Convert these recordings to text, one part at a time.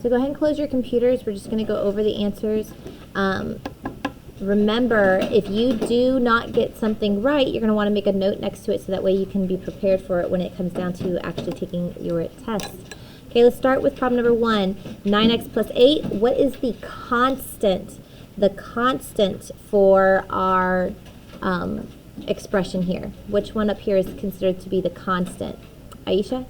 So go ahead and close your computers. We're just going to go over the answers. Remember, if you do not get something right, you're going to want to make a note next to it so that way you can be prepared for it when it comes down to actually taking your test. Okay, let's start with problem number 1. 9x plus 8. What is the constant? The constant for our expression here. Which one up here is considered to be the constant? Aisha?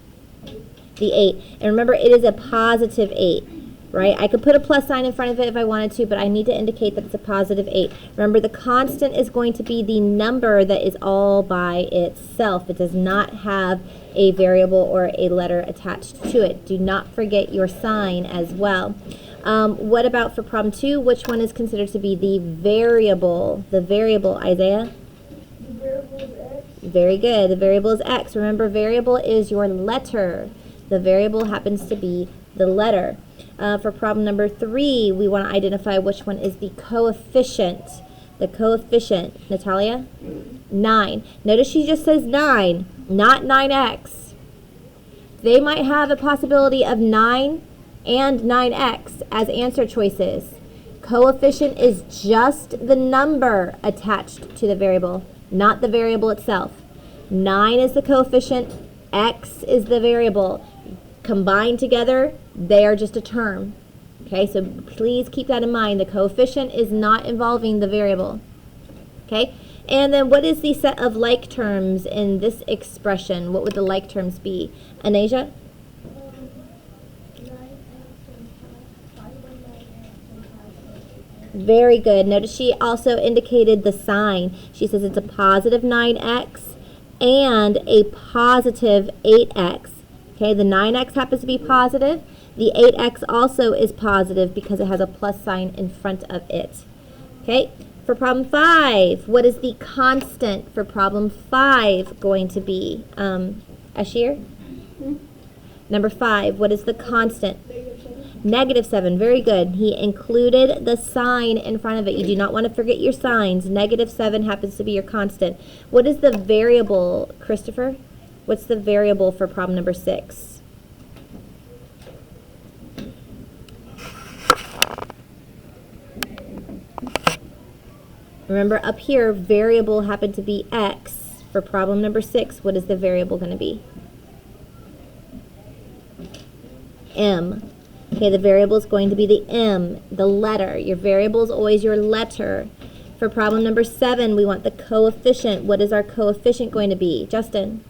The 8. And remember, it is a positive 8. Right? I could put a plus sign in front of it if I wanted to, but I need to indicate that it's a positive 8. Remember, the constant is going to be the number that is all by itself. It does not have a variable or a letter attached to it. Do not forget your sign as well. What about for problem 2? Which one is considered to be the variable? The variable, Isaiah? The variable is x. Very good. The variable is x. Remember, variable is your letter. The variable happens to be the letter. For problem number 3, we want to identify which one is the coefficient. The coefficient, Natalia? 9. Notice she just says 9, not 9x. They might have a possibility of 9 and 9x as answer choices. Coefficient is just the number attached to the variable, not the variable itself. 9 is the coefficient, x is the variable. Combined together, they are just a term. Okay, so please keep that in mind. The coefficient is not involving the variable. Okay, and then what is the set of like terms in this expression? What would the like terms be? Anasia? 9x and 5 and 9x and 5. Very good. Notice she also indicated the sign. She says it's a positive 9x and a positive 8x. Okay, the 9x happens to be positive. The 8x also is positive because it has a plus sign in front of it. Okay, for problem 5, what is the constant for problem 5 going to be? Ashir? Number 5, what is the constant? Negative 7. -7, very good. He included the sign in front of it. You do not want to forget your signs. -7 happens to be your constant. What is the variable, Christopher? What's the variable for problem number 6? Remember, up here, variable happened to be x. For problem number 6, what is the variable going to be? M. Okay, the variable is going to be the M, the letter. Your variable is always your letter. For problem number 7, we want the coefficient. What is our coefficient going to be? Justin?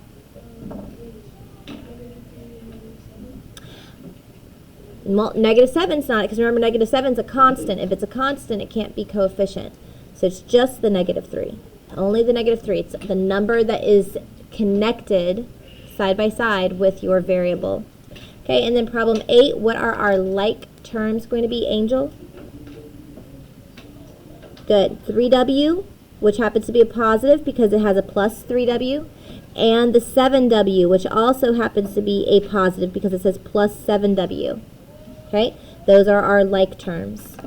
Well, -7 is not, because remember, -7 is a constant. If it's a constant, it can't be coefficient. So it's just the -3. Only the -3. It's the number that is connected side by side with your variable. Okay, and then problem 8, what are our like terms going to be, Angel? Good. 3w, which happens to be a positive because it has a plus 3w. And the 7w, which also happens to be a positive because it says plus 7w. Okay, those are our like terms.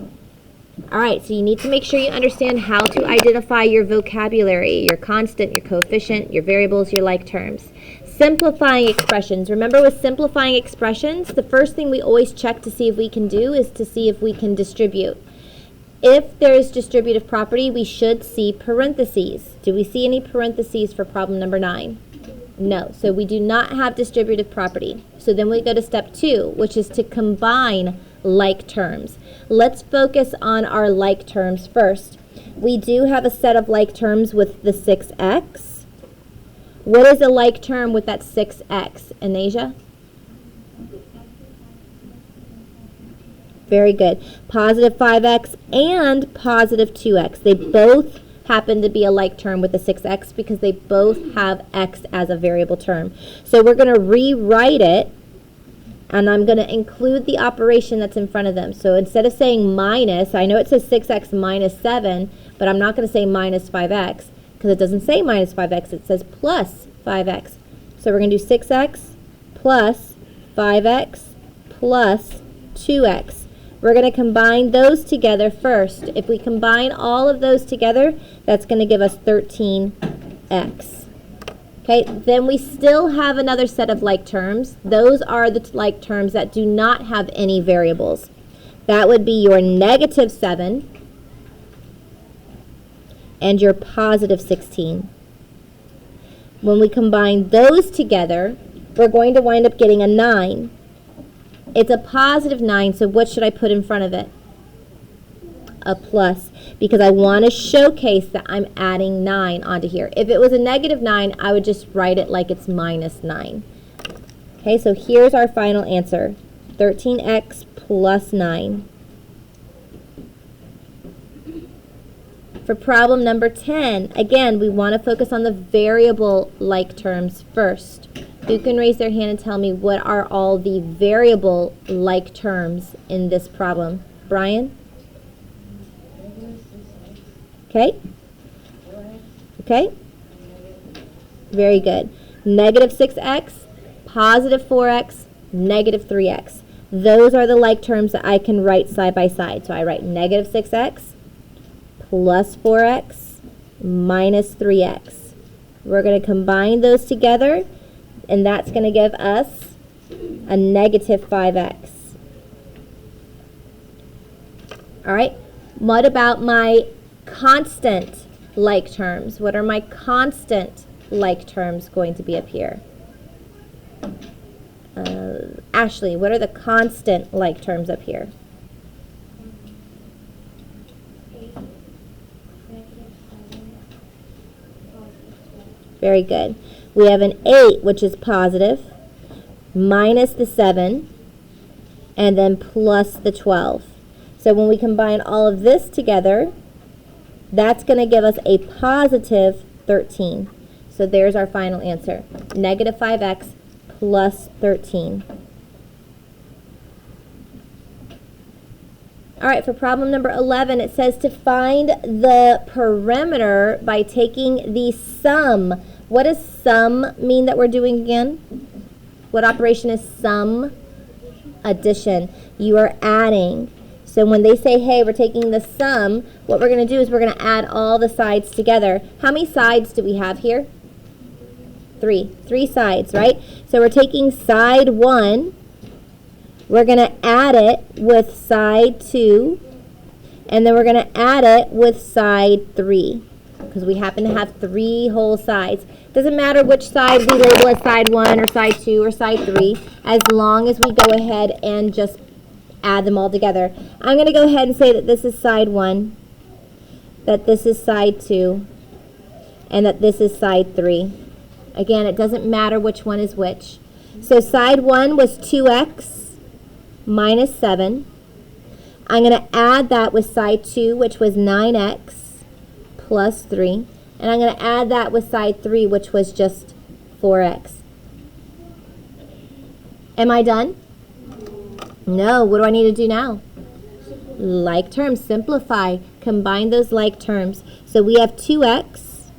All right, so you need to make sure you understand how to identify your vocabulary, your constant, your coefficient, your variables, your like terms. Simplifying expressions. Remember, with simplifying expressions, the first thing we always check to see if we can do is to see if we can distribute. If there is distributive property, we should see parentheses. Do we see any parentheses for problem number 9? No, so we do not have distributive property. So then we go to step 2, which is to combine like terms. Let's focus on our like terms first. We do have a set of like terms with the 6x. What is a like term with that 6x, Anasia? Very good. Positive 5x and positive 2x. They both happen to be a like term with the 6x because they both have x as a variable term. So we're going to rewrite it, and I'm going to include the operation that's in front of them. So instead of saying minus, I know it says 6x minus 7, but I'm not going to say minus 5x because it doesn't say minus 5x. It says plus 5x. So we're going to do 6x plus 5x plus 2x. We're going to combine those together first. If we combine all of those together, that's going to give us 13x. Okay, then we still have another set of like terms. Those are the like terms that do not have any variables. That would be your negative 7 and your positive 16. When we combine those together, we're going to wind up getting a 9. It's a positive 9, so what should I put in front of it? A plus, because I want to showcase that I'm adding 9 onto here. If it was a negative 9, I would just write it like it's minus 9. Okay, so here's our final answer, 13x plus 9. For problem number 10, again, we want to focus on the variable like terms first. Who can raise their hand and tell me what are all the variable like terms in this problem? Brian? Okay. Okay. Very good. Negative 6x, positive 4x, negative 3x. Those are the like terms that I can write side by side. So I write negative 6x plus 4x minus 3x. We're going to combine those together, and that's going to give us a negative 5x. All right. What about my constant like terms? What are my constant like terms going to be up here? Ashley, what are the constant like terms up here? Very good. We have an 8, which is positive, minus the 7, and then plus the 12. So when we combine all of this together, that's going to give us a positive 13. So there's our final answer, negative 5x plus 13. All right, for problem number 11, it says to find the perimeter by taking the sum. What does sum mean that we're doing again? What operation is sum? Addition. You are adding. So when they say, hey, we're taking the sum, what we're going to do is we're going to add all the sides together. How many sides do we have here? 3. 3 sides, right? So we're taking side 1. We're going to add it with side 2. And then we're going to add it with side 3. Because we happen to have 3 whole sides. Doesn't matter which side we label as side 1 or side 2 or side 3, as long as we go ahead and just add them all together. I'm going to go ahead and say that this is side 1, that this is side 2, and that this is side 3. Again, it doesn't matter which one is which. So side 1 was 2x minus 7. I'm going to add that with side 2, which was 9x plus 3. And I'm going to add that with side 3, which was just 4x. Am I done? No. What do I need to do now? Like terms. Simplify. Combine those like terms. So we have 2x.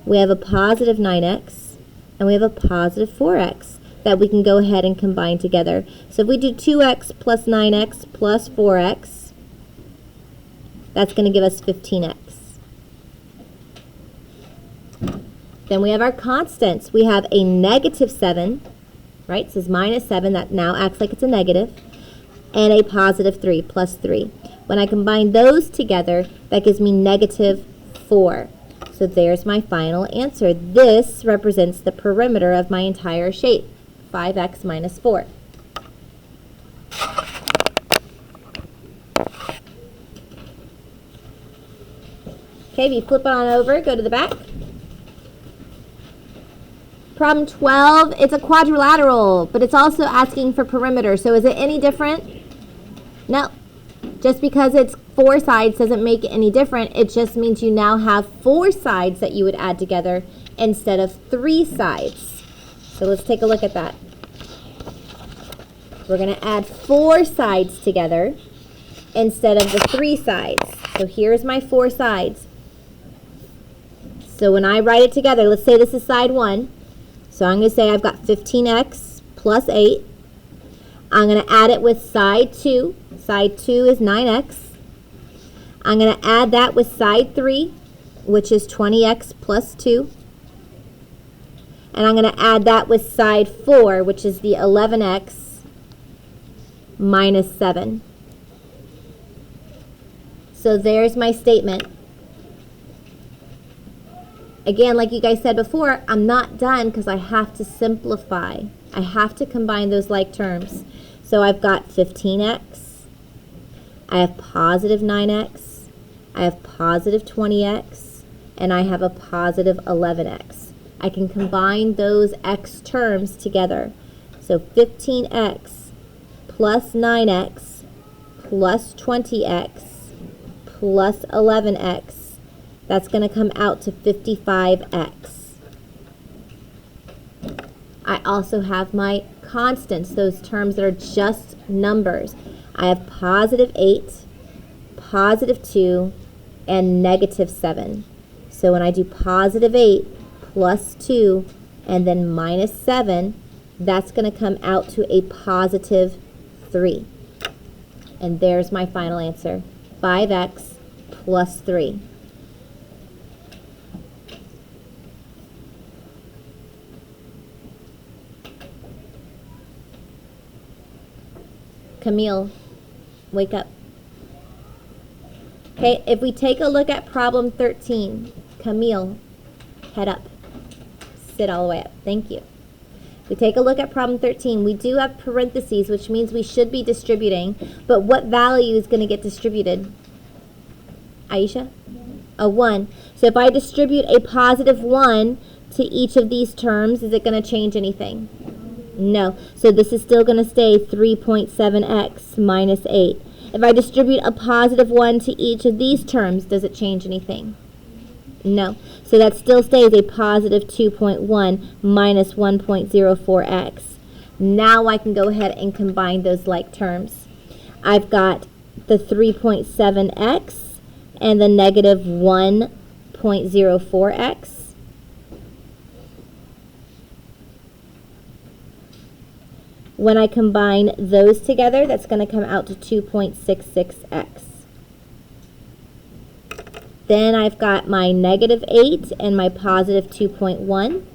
We have a positive 9x. And we have a positive 4x that we can go ahead and combine together. So if we do 2x plus 9x plus 4x, that's going to give us 15x. Then we have our constants. We have a negative 7, right? It says minus 7. That now acts like it's a negative. And a positive 3, plus 3. When I combine those together, that gives me negative 4. So there's my final answer. This represents the perimeter of my entire shape, 5x minus 4. Okay, if you flip it on over, go to the back. Problem 12, it's a quadrilateral, but it's also asking for perimeter. So is it any different? No. Just because it's 4 sides doesn't make it any different. It just means you now have 4 sides that you would add together instead of 3 sides. So let's take a look at that. We're going to add 4 sides together instead of the 3 sides. So here's my 4 sides. So when I write it together, let's say this is side 1. So I'm going to say I've got 15x plus 8. I'm going to add it with side 2. Side 2 is 9x. I'm going to add that with side 3, which is 20x plus 2. And I'm going to add that with side 4, which is the 11x minus 7. So there's my statement. Again, like you guys said before, I'm not done because I have to simplify. I have to combine those like terms. So I've got 15x, I have positive 9x, I have positive 20x, and I have a positive 11x. I can combine those x terms together. So 15x plus 9x plus 20x plus 11x. That's going to come out to 55x. I also have my constants, those terms that are just numbers. I have positive 8, positive 2, and negative 7. So when I do positive 8 plus 2 and then minus 7, that's going to come out to a positive 3. And there's my final answer, 5x plus 3. Camille, wake up. Okay, if we take a look at problem 13, Camille, head up. Sit all the way up. Thank you. If we take a look at problem 13, we do have parentheses, which means we should be distributing, but what value is going to get distributed? Aisha? A 1. So if I distribute a positive 1 to each of these terms, is it going to change anything? No. So this is still going to stay 3.7x minus 8. If I distribute a positive 1 to each of these terms, does it change anything? No. So that still stays a positive 2.1 minus 1.04x. Now I can go ahead and combine those like terms. I've got the 3.7x and the negative 1.04x. When I combine those together, that's going to come out to 2.66x. Then I've got my negative 8 and my positive 2.1.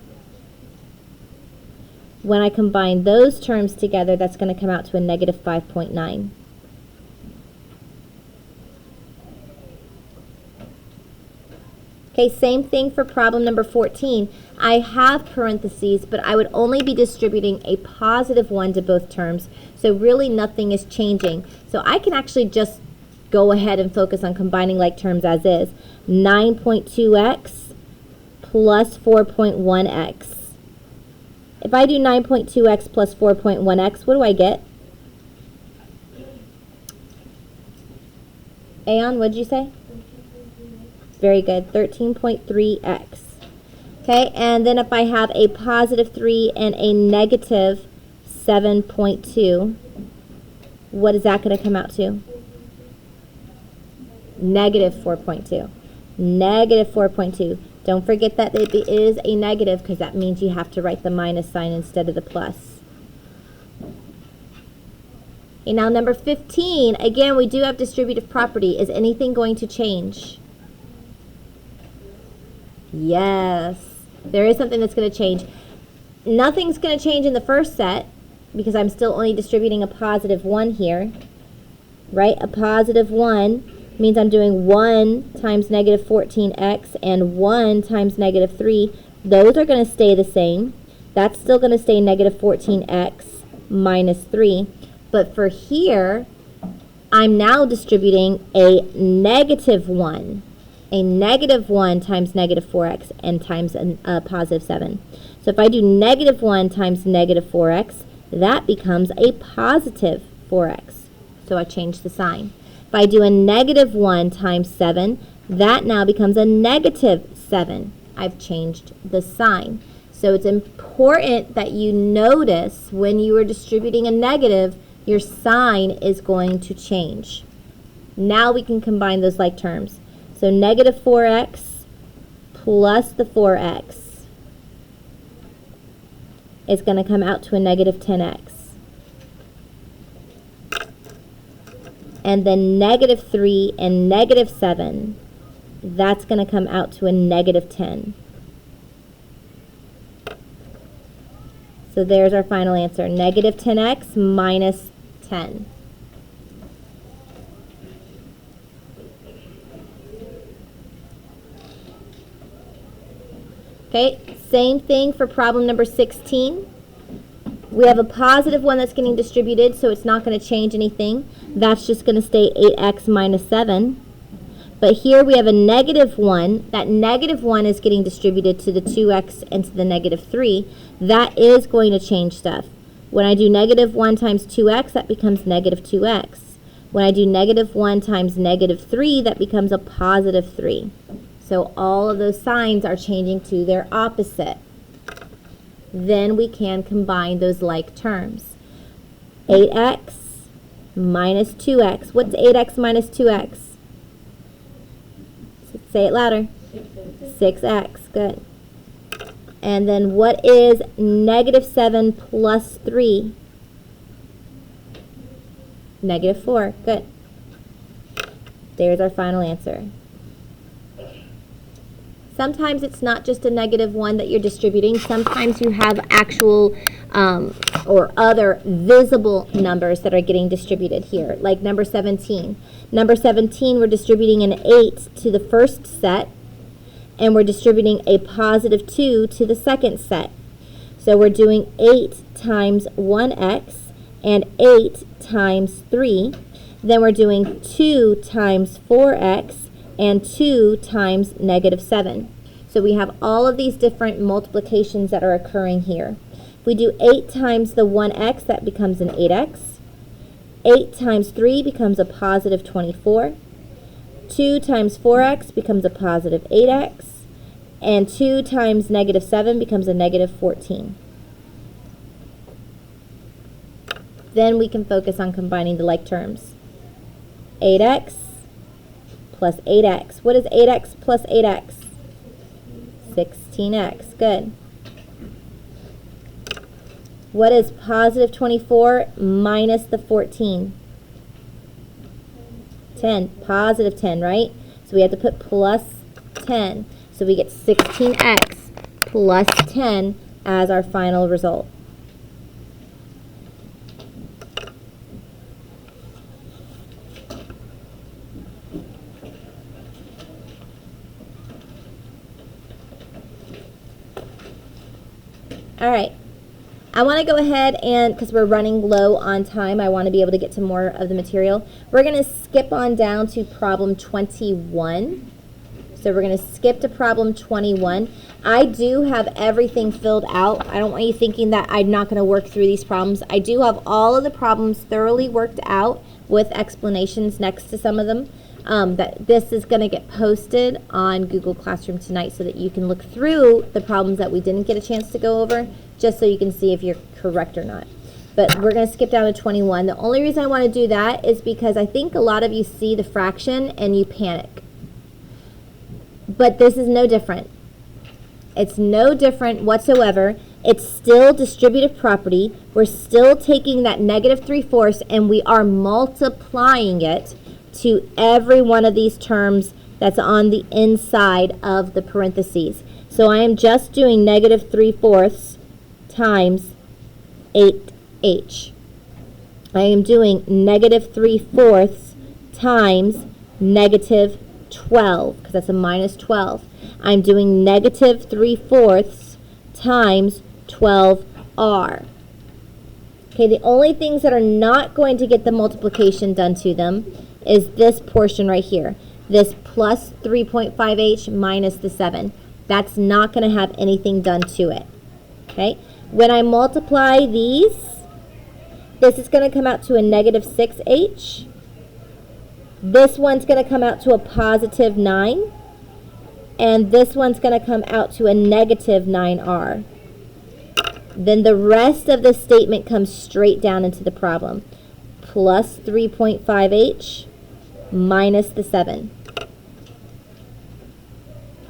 When I combine those terms together, that's going to come out to a negative 5.9. Okay, same thing for problem number 14. I have parentheses, but I would only be distributing a positive 1 to both terms, so really nothing is changing. So I can actually just go ahead and focus on combining like terms as is. 9.2x plus 4.1x. If I do 9.2x plus 4.1x, what do I get? Aeon, what did you say? Very good, 13.3x. Okay, and then if I have a positive 3 and a negative 7.2, what is that going to come out to? Negative 4.2. Negative 4.2. Don't forget that it is a negative because that means you have to write the minus sign instead of the plus. Okay, now number 15, again, we do have distributive property. Is anything going to change? Yes, there is something that's going to change. Nothing's going to change in the first set because I'm still only distributing a positive 1 here, right? A positive 1 means I'm doing 1 times negative 14x and 1 times negative 3. Those are going to stay the same. That's still going to stay negative 14x minus 3. But for here, I'm now distributing a negative 1. A negative 1 times negative 4x and times a positive 7. So if I do negative 1 times negative 4x, that becomes a positive 4x. So I change the sign. If I do a negative 1 times 7, that now becomes a negative 7. I've changed the sign. So it's important that you notice when you are distributing a negative, your sign is going to change. Now we can combine those like terms. So negative 4x plus the 4x is going to come out to a negative 10x. And then negative 3 and negative 7, that's going to come out to a negative 10. So there's our final answer, negative 10x minus 10. Okay, same thing for problem number 16. We have a positive one that's getting distributed, so it's not going to change anything. That's just going to stay 8x minus 7. But here we have a negative 1. That negative 1 is getting distributed to the 2x and to the negative 3. That is going to change stuff. When I do negative 1 times 2x, that becomes negative 2x. When I do negative 1 times negative 3, that becomes a positive 3. So all of those signs are changing to their opposite. Then we can combine those like terms. 8x minus 2x. What's 8x minus 2x? Say it louder. 6x. Good. And then what is negative 7 plus 3? Negative 4. Good. There's our final answer. Sometimes it's not just a negative 1 that you're distributing. Sometimes you have actual or other visible numbers that are getting distributed here, like number 17. Number 17, we're distributing an 8 to the first set, and we're distributing a positive 2 to the second set. So we're doing 8 times 1x and 8 times 3. Then we're doing 2 times 4x and 2 times negative 7. So we have all of these different multiplications that are occurring here. If we do 8 times the 1x, that becomes an 8x. 8 times 3 becomes a positive 24. 2 times 4x becomes a positive 8x. And 2 times negative 7 becomes a negative 14. Then we can focus on combining the like terms. 8x plus 8x. What is 8x plus 8x? 16x. Good. What is positive 24 minus the 14? 10. Positive 10, right? So we have to put plus 10. So we get 16x plus 10 as our final result. All right, I want to go ahead and, because we're running low on time, I want to be able to get to more of the material. We're going to skip on down to problem 21. So we're going to skip to problem 21. I do have everything filled out. I don't want you thinking that I'm not going to work through these problems. I do have all of the problems thoroughly worked out with explanations next to some of them. That this is going to get posted on Google Classroom tonight so that you can look through the problems that we didn't get a chance to go over, just so you can see if you're correct or not. But we're going to skip down to 21. The only reason I want to do that is because I think a lot of you see the fraction and you panic. But this is no different. It's no different whatsoever. It's still distributive property. We're still taking that negative 3/4 and we are multiplying it to every one of these terms that's on the inside of the parentheses. So I am just doing negative 3/4 times 8h. I am doing negative 3/4 times negative 12, because that's a minus 12. I'm doing negative 3/4 times 12r. Okay, the only things that are not going to get the multiplication done to them is this portion right here. This plus 3.5h minus the 7. That's not going to have anything done to it. Okay, when I multiply these, this is going to come out to a negative 6h. This one's going to come out to a positive 9. And this one's going to come out to a negative 9r. Then the rest of the statement comes straight down into the problem. Plus 3.5h minus the 7.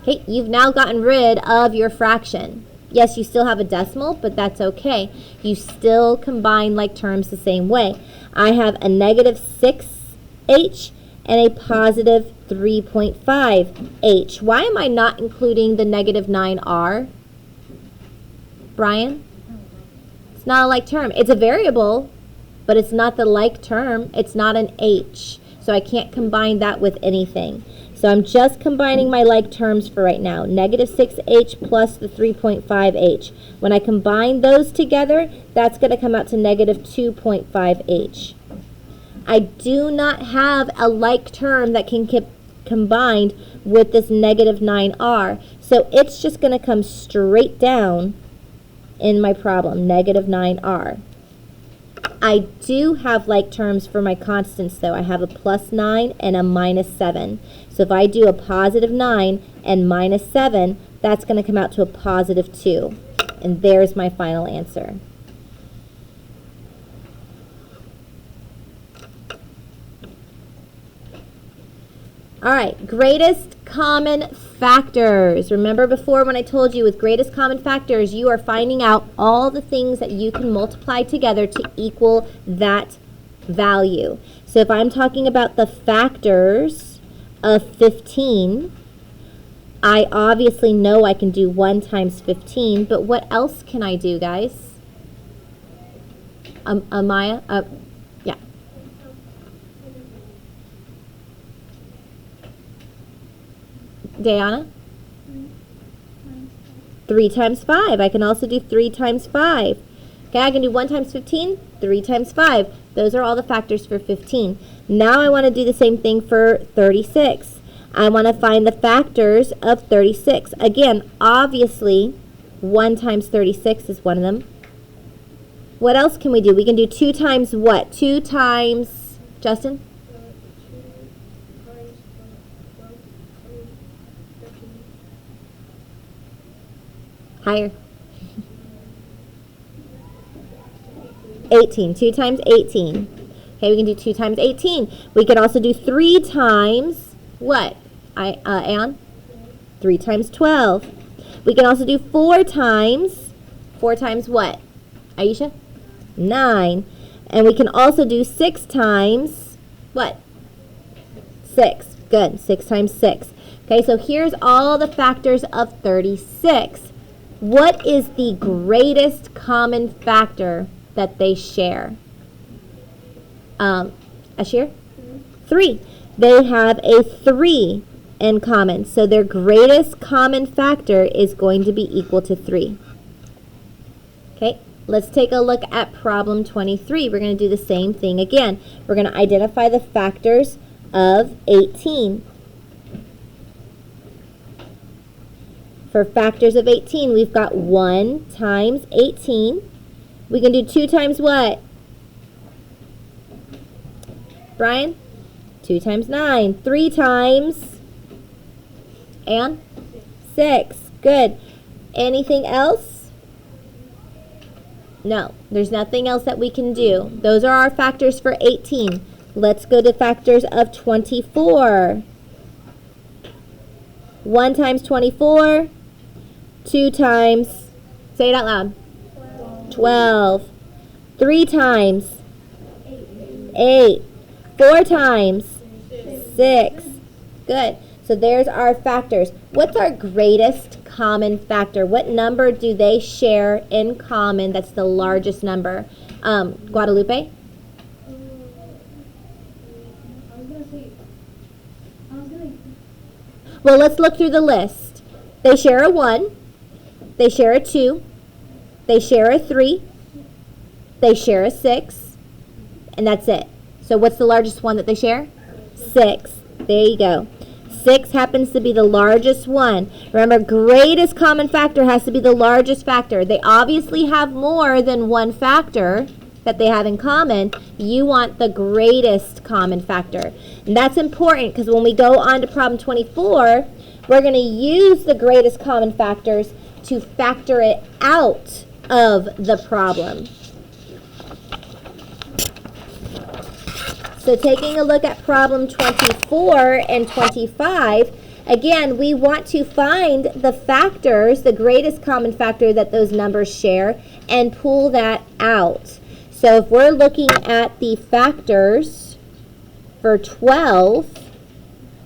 Okay, you've now gotten rid of your fraction. Yes, you still have a decimal, but that's okay. You still combine like terms the same way. I have a negative 6h and a positive 3.5h. Why am I not including the negative 9r? Brian? It's not a like term. It's a variable, but it's not the like term. It's not an h. So I can't combine that with anything. So I'm just combining my like terms for right now. Negative 6h plus the 3.5h. When I combine those together, that's going to come out to negative 2.5h. I do not have a like term that can get combined with this negative 9r. So it's just going to come straight down in my problem, negative 9r. I do have like terms for my constants though. I have a plus 9 and a minus 7. So if I do a positive 9 and minus 7, that's going to come out to a positive 2. And there's my final answer. All right, greatest common factors. Remember before when I told you with greatest common factors, you are finding out all the things that you can multiply together to equal that value. So if I'm talking about the factors of 15, I obviously know I can do 1 times 15, but what else can I do, guys? Amaya? Yeah. Diana? 3 times 5. I can also do 3 times 5. Okay, I can do 1 times 15, 3 times 5. Those are all the factors for 15. Now I want to do the same thing for 36. I want to find the factors of 36. Again, obviously, 1 times 36 is one of them. What else can we do? We can do 2 times what? 2 times, Justin? Higher. 18. 2 times 18. Okay, we can do 2 times 18. We could also do 3 times what? Ann? 3 times 12. We can also do 4 times. 4 times what? Aisha? 9. And we can also do 6 times what? 6. Good. 6 times 6. Okay, so here's all the factors of 36. What is the greatest common factor that they share? Ashir? 3. They have a 3 in common. So their greatest common factor is going to be equal to 3. Okay, let's take a look at problem 23. We're going to do the same thing again. We're going to identify the factors of 18. For factors of 18, we've got 1 times 18. We can do 2 times what? Brian? 2 times 9. 3 times? And? 6. Good. Anything else? No, there's nothing else that we can do. Those are our factors for 18. Let's go to factors of 24. 1 times 24. 2 times, say it out loud, 12. 3 times, 8. 4 times, 6. Good. So there's our factors. What's our greatest common factor? What number do they share in common that's the largest number? Guadalupe? Well, let's look through the list. They share a 1. They share a 2, they share a 3, they share a 6, and that's it. So what's the largest one that they share? 6. There you go. 6 happens to be the largest one. Remember, greatest common factor has to be the largest factor. They obviously have more than one factor that they have in common. You want the greatest common factor. And that's important because when we go on to problem 24, we're going to use the greatest common factors to factor it out of the problem. So taking a look at problem 24 and 25, again, we want to find the factors, the greatest common factor that those numbers share, and pull that out. So if we're looking at the factors for 12,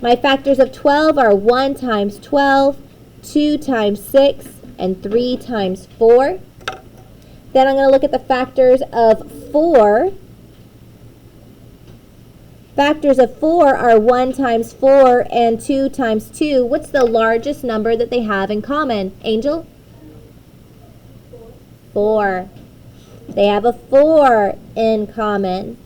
my factors of 12 are 1 times 12, 2 times 6, and 3 times 4. Then I'm going to look at the factors of 4. Factors of 4 are 1 times 4 and 2 times 2. What's the largest number that they have in common? Angel? 4. They have a 4 in common.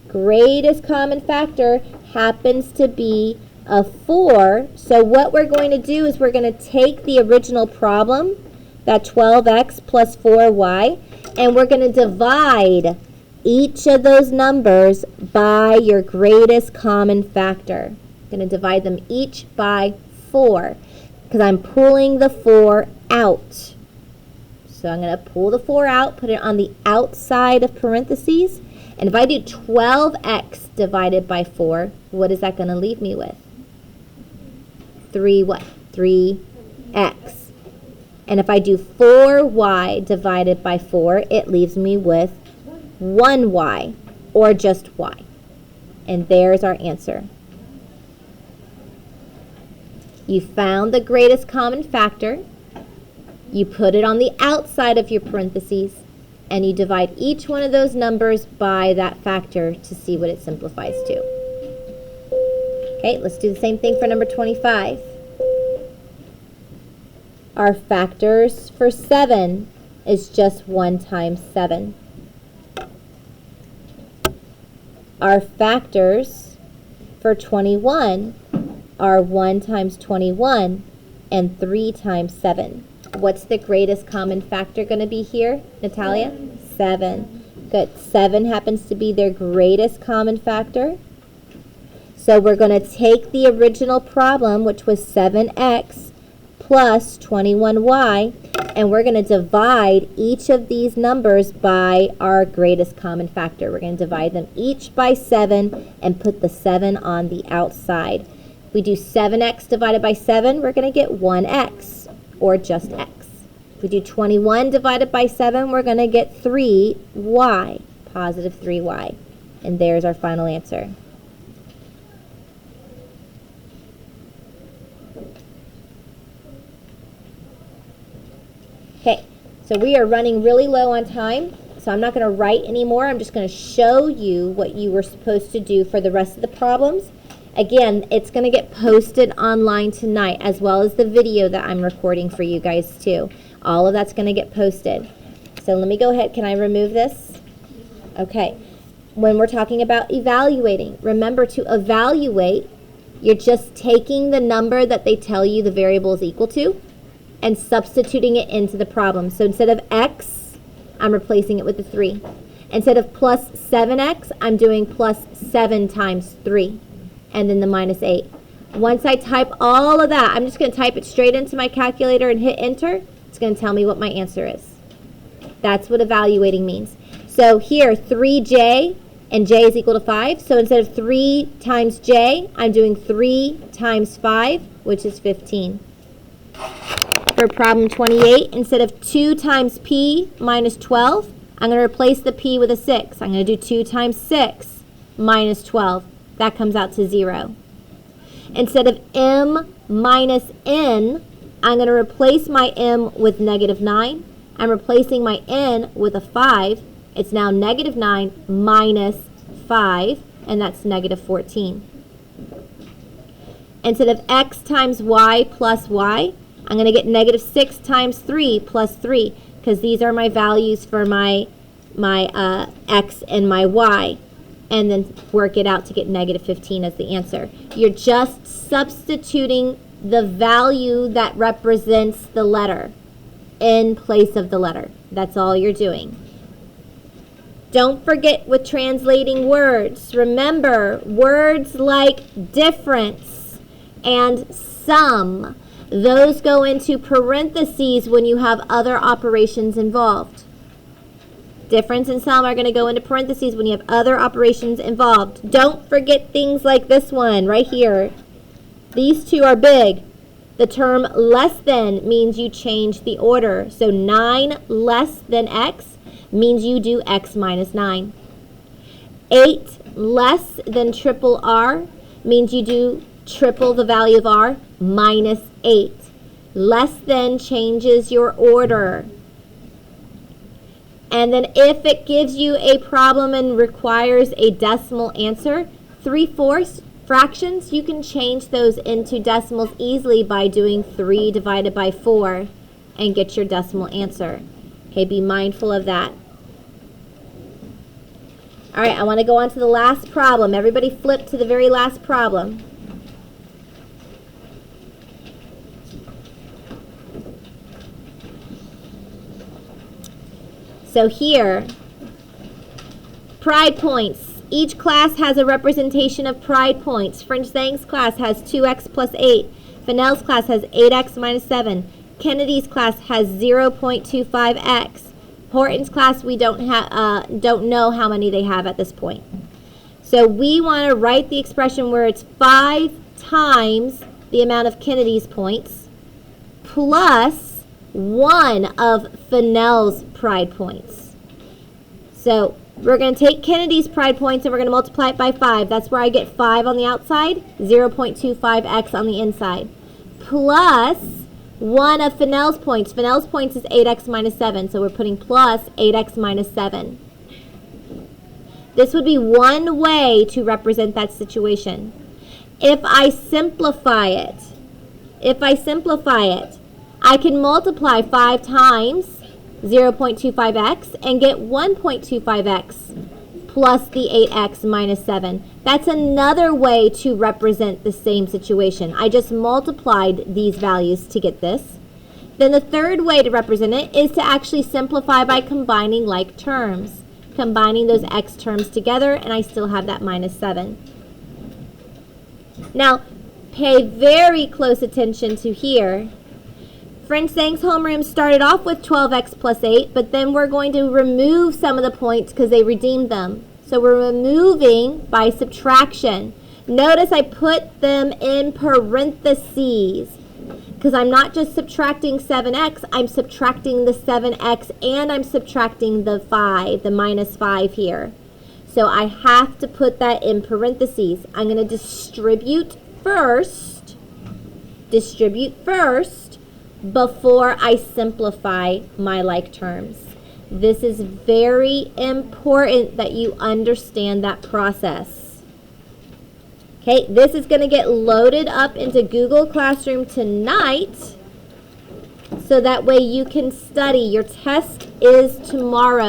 Greatest common factor happens to be a 4. So what we're going to do is we're going to take the original problem, that 12x plus 4y, and we're going to divide each of those numbers by your greatest common factor. I'm going to divide them each by 4 because I'm pulling the 4 out. So I'm going to pull the 4 out, put it on the outside of parentheses. And if I do 12x divided by 4, what is that going to leave me with? 3 what? 3x. And if I do 4y divided by 4, it leaves me with 1y, or just y. And there's our answer. You found the greatest common factor. You put it on the outside of your parentheses, and you divide each one of those numbers by that factor to see what it simplifies to. Okay, let's do the same thing for number 25. Our factors for 7 is just 1 times 7. Our factors for 21 are 1 times 21 and 3 times 7. What's the greatest common factor going to be here, Natalia? 7. Good. 7 happens to be their greatest common factor. So we're going to take the original problem, which was 7x plus 21y, and we're going to divide each of these numbers by our greatest common factor. We're going to divide them each by 7 and put the 7 on the outside. If we do 7x divided by 7, we're going to get 1x, or just x. If we do 21 divided by 7, we're going to get 3y, positive 3y. And there's our final answer. Okay, so we are running really low on time, so I'm not going to write anymore. I'm just going to show you what you were supposed to do for the rest of the problems. Again, it's going to get posted online tonight, as well as the video that I'm recording for you guys too. All of that's going to get posted. So let me go ahead. Can I remove this? Okay. When we're talking about evaluating, remember to evaluate, you're just taking the number that they tell you the variable is equal to and substituting it into the problem. So instead of x, I'm replacing it with a 3. Instead of plus 7x, I'm doing plus 7 times 3, and then the minus 8. Once I type all of that, I'm just going to type it straight into my calculator and hit enter. It's going to tell me what my answer is. That's what evaluating means. So here, 3j, and j is equal to 5. So instead of 3 times j, I'm doing 3 times 5, which is 15. For problem 28, instead of 2 times p minus 12, I'm going to replace the p with a 6. I'm going to do 2 times 6 minus 12. That comes out to 0. Instead of m minus n, I'm going to replace my m with negative 9. I'm replacing my n with a 5. It's now negative 9 minus 5, and that's negative 14. Instead of x times y plus y, I'm going to get negative 6 times 3 plus 3, because these are my values for my x and my y, and then work it out to get negative 15 as the answer. You're just substituting the value that represents the letter in place of the letter. That's all you're doing. Don't forget with translating words. Remember, words like difference and sum, those go into parentheses when you have other operations involved. Difference and sum are going to go into parentheses when you have other operations involved. Don't forget things like this one right here. These two are big. The term less than means you change the order. So 9 less than x means you do x minus 9. 8 less than triple r means you do triple the value of r minus 8. Less than changes your order. And then if it gives you a problem and requires a decimal answer, 3/4 fractions, you can change those into decimals easily by doing 3 divided by 4 and get your decimal answer. Okay, be mindful of that. All right, I want to go on to the last problem. Everybody flip to the very last problem. So here, pride points. Each class has a representation of pride points. French-Zheng's class has 2x plus 8. Fennell's class has 8x minus 7. Kennedy's class has 0.25x. Horton's class, we don't know how many they have at this point. So we want to write the expression where it's 5 times the amount of Kennedy's points plus 1 of Fennell's pride points. So we're going to take Kennedy's pride points and we're going to multiply it by 5. That's where I get 5 on the outside, 0.25x on the inside. Plus 1 of Fennell's points. Fennell's points is 8x minus 7, so we're putting plus 8x minus 7. This would be one way to represent that situation. If I simplify it, I can multiply 5 times 0.25x and get 1.25x plus the 8x minus 7. That's another way to represent the same situation. I just multiplied these values to get this. Then the third way to represent it is to actually simplify by combining like terms. Combining those x terms together, and I still have that minus 7. Now, pay very close attention to here. French-Zheng's homeroom started off with 12x plus 8, but then we're going to remove some of the points because they redeemed them. So we're removing by subtraction. Notice I put them in parentheses because I'm not just subtracting 7x, I'm subtracting the 7x and I'm subtracting the 5, the minus 5 here. So I have to put that in parentheses. I'm going to distribute first before I simplify my like terms. This is very important that you understand that process. Okay, this is going to get loaded up into Google Classroom tonight so that way you can study. Your test is tomorrow.